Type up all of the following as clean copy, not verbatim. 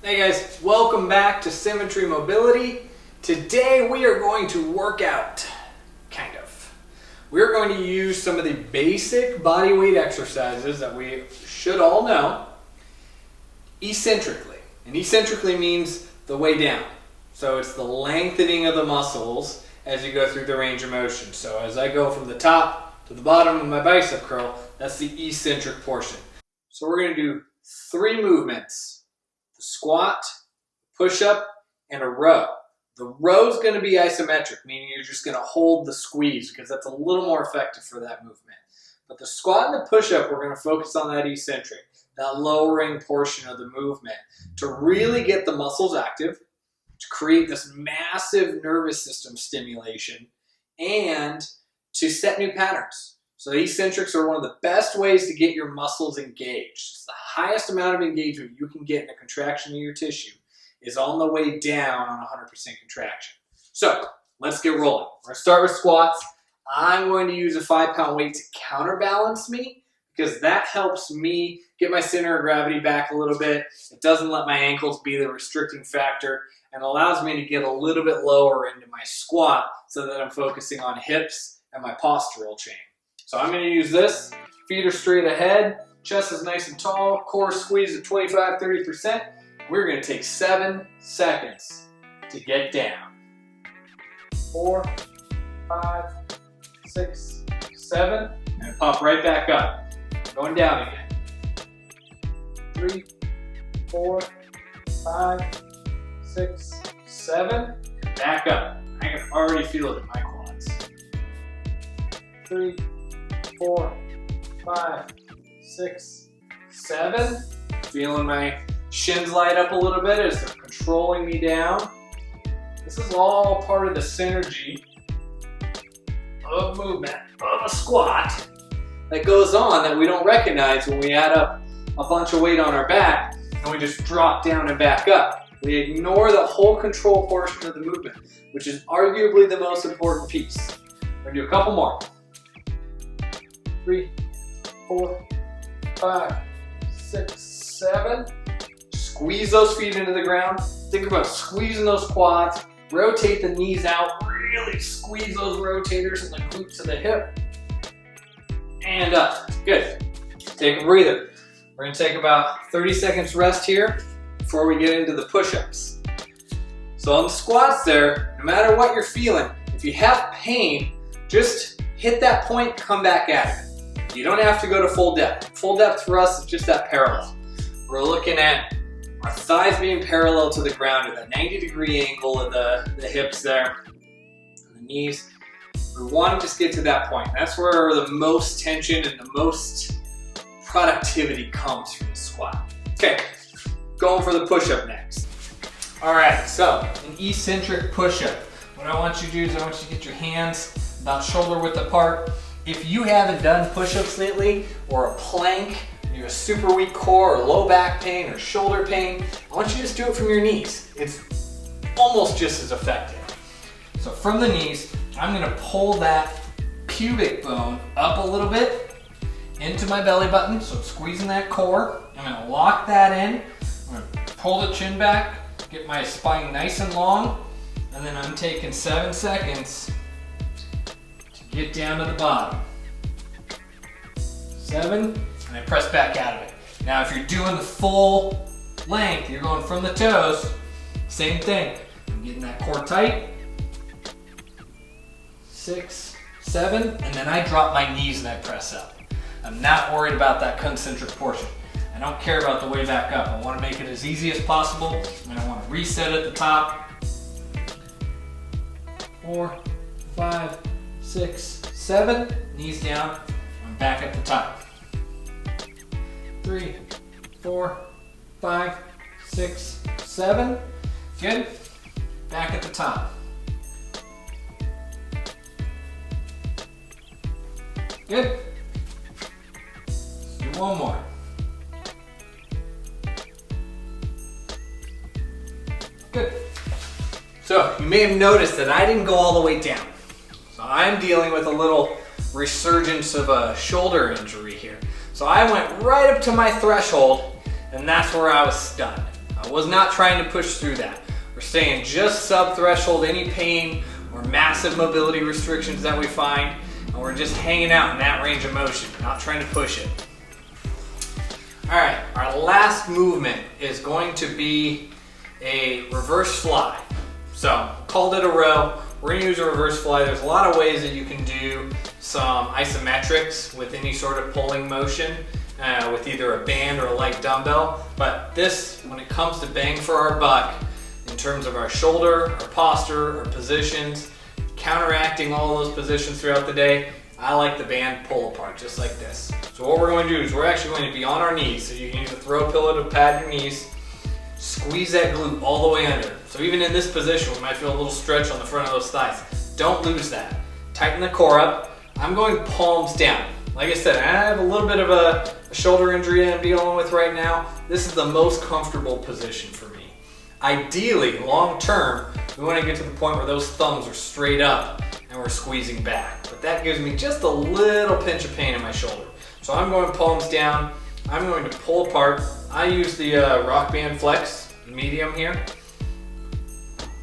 Hey guys, welcome back to Symmetry Mobility. Today we are going to work out, kind of. We're going to use some of the basic body weight exercises that we should all know eccentrically. And eccentrically means the way down. So it's the lengthening of the muscles as you go through the range of motion. So as I go from the top to the bottom of my bicep curl, that's the eccentric portion. So we're going to do 3 movements. Squat, push up, and a row. The row is going to be isometric, meaning you're just going to hold the squeeze because that's a little more effective for that movement. But the squat and the push up, we're going to focus on that eccentric, that lowering portion of the movement to really get the muscles active, to create this massive nervous system stimulation, and to set new patterns. So eccentrics are one of the best ways to get your muscles engaged. It's the highest amount of engagement you can get in a contraction of your tissue is on the way down on 100% contraction. So let's get rolling. We're going to start with squats. I'm going to use a 5-pound weight to counterbalance me because that helps me get my center of gravity back a little bit. It doesn't let my ankles be the restricting factor and allows me to get a little bit lower into my squat so that I'm focusing on hips and my postural chain. So I'm going to use this. Feet are straight ahead, chest is nice and tall, core squeeze at 25-30%. We're going to take 7 seconds to get down. 4, 5, 6, 7, and pop right back up. Going down again. 3, 4, 5, 6, 7, and back up. I can already feel it in my quads. 3, 4, 5, 6, 7. Feeling my shins light up a little bit as they're controlling me down. This is all part of the synergy of movement of a squat that goes on that we don't recognize when we add up a bunch of weight on our back and we just drop down and back up. We ignore the whole control portion of the movement, which is arguably the most important piece. We're going to do a couple more. 3, 4, 5, 6, 7. Squeeze those feet into the ground. Think about squeezing those quads. Rotate the knees out. Really squeeze those rotators and the glutes to the hip. And up. Good. Take a breather. We're going to take about 30 seconds rest here before we get into the push-ups. So on the squats there, no matter what you're feeling, if you have pain, just hit that point, come back at it. You don't have to go to full depth. Full depth for us is just that parallel. We're looking at our thighs being parallel to the ground at that 90-degree angle of the hips there, and the knees. We want to just get to that point. That's where the most tension and the most productivity comes from the squat. Okay, going for the push-up next. All right, so an eccentric push-up. What I want you to do is I want you to get your hands about shoulder width apart. If you haven't done push-ups lately, or a plank, you have a super weak core, or low back pain, or shoulder pain, I want you to just do it from your knees. It's almost just as effective. So from the knees, I'm gonna pull that pubic bone up a little bit into my belly button, so I'm squeezing that core. I'm gonna lock that in. I'm gonna pull the chin back, get my spine nice and long, and then I'm taking 7 seconds get down to the bottom. 7, and I press back out of it. Now if you're doing the full length, you're going from the toes, same thing. I'm getting that core tight. 6, 7, and then I drop my knees and I press up. I'm not worried about that concentric portion. I don't care about the way back up. I want to make it as easy as possible, and I want to reset at the top. 4, 5, 6, 7, knees down, I'm back at the top. 3, 4, 5, 6, 7, good, back at the top. Good, let's do one more. Good. So you may have noticed that I didn't go all the way down. I'm dealing with a little resurgence of a shoulder injury here. So I went right up to my threshold, and that's where I was stunned. I was not trying to push through that. We're staying just sub-threshold, any pain or massive mobility restrictions that we find, and we're just hanging out in that range of motion, not trying to push it. All right, our last movement is going to be a reverse fly. So, called it a row. We're gonna use a reverse fly. There's a lot of ways that you can do some isometrics with any sort of pulling motion with either a band or a light dumbbell. But this, when it comes to bang for our buck, in terms of our shoulder, our posture, our positions, counteracting all those positions throughout the day, I like the band pull apart, just like this. So what we're going to do is we're actually going to be on our knees. So you can use a throw pillow to pad your knees. Squeeze that glute all the way under. So even in this position, we might feel a little stretch on the front of those thighs. Don't lose that. Tighten the core up. I'm going palms down. Like I said, I have a little bit of a shoulder injury I'm dealing with right now. This is the most comfortable position for me. Ideally, long term, we want to get to the point where those thumbs are straight up and we're squeezing back. But that gives me just a little pinch of pain in my shoulder. So I'm going palms down. I'm going to pull apart. I use the Rock Band Flex medium here.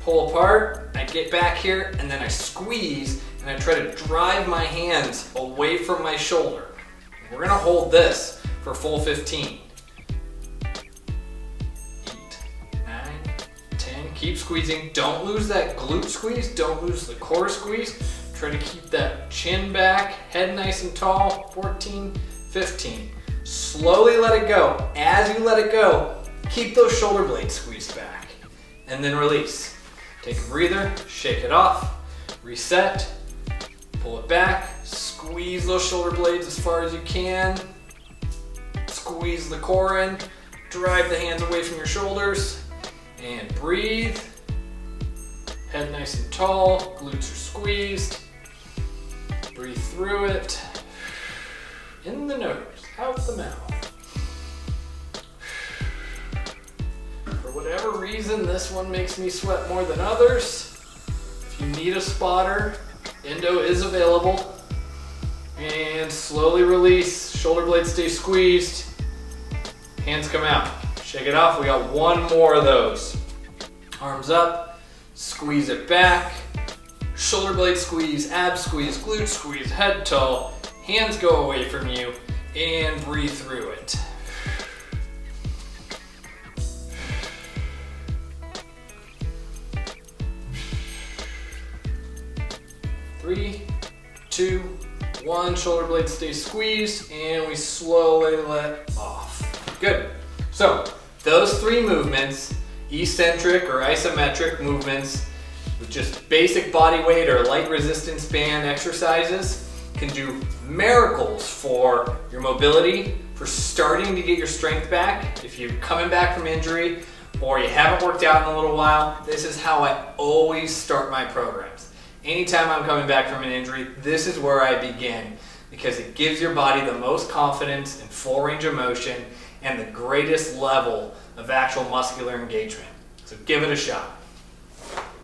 Pull apart, I get back here, and then I squeeze, and I try to drive my hands away from my shoulder. We're gonna hold this for full 15. 8, 9, 10, keep squeezing. Don't lose that glute squeeze, don't lose the core squeeze. Try to keep that chin back, head nice and tall. 14, 15. Slowly let it go. As you let it go, keep those shoulder blades squeezed back. And then release. Take a breather, shake it off, reset, pull it back, squeeze those shoulder blades as far as you can, squeeze the core in, drive the hands away from your shoulders, and breathe. Head nice and tall, glutes are squeezed. Breathe through it. In the nose, out the mouth. For whatever reason, this one makes me sweat more than others. If you need a spotter, endo is available. And slowly release, shoulder blades stay squeezed. Hands come out. Shake it off, we got one more of those. Arms up, squeeze it back. Shoulder blade squeeze, ab squeeze, glute squeeze, head tall. Hands go away from you and breathe through it. 3, 2, 1. Shoulder blades stay squeezed and we slowly let off. Good. So those 3 movements, eccentric or isometric movements with just basic body weight or light resistance band exercises, can do miracles for your mobility, for starting to get your strength back. If you're coming back from injury or you haven't worked out in a little while, this is how I always start my programs. Anytime I'm coming back from an injury, this is where I begin because it gives your body the most confidence and full range of motion and the greatest level of actual muscular engagement. So give it a shot.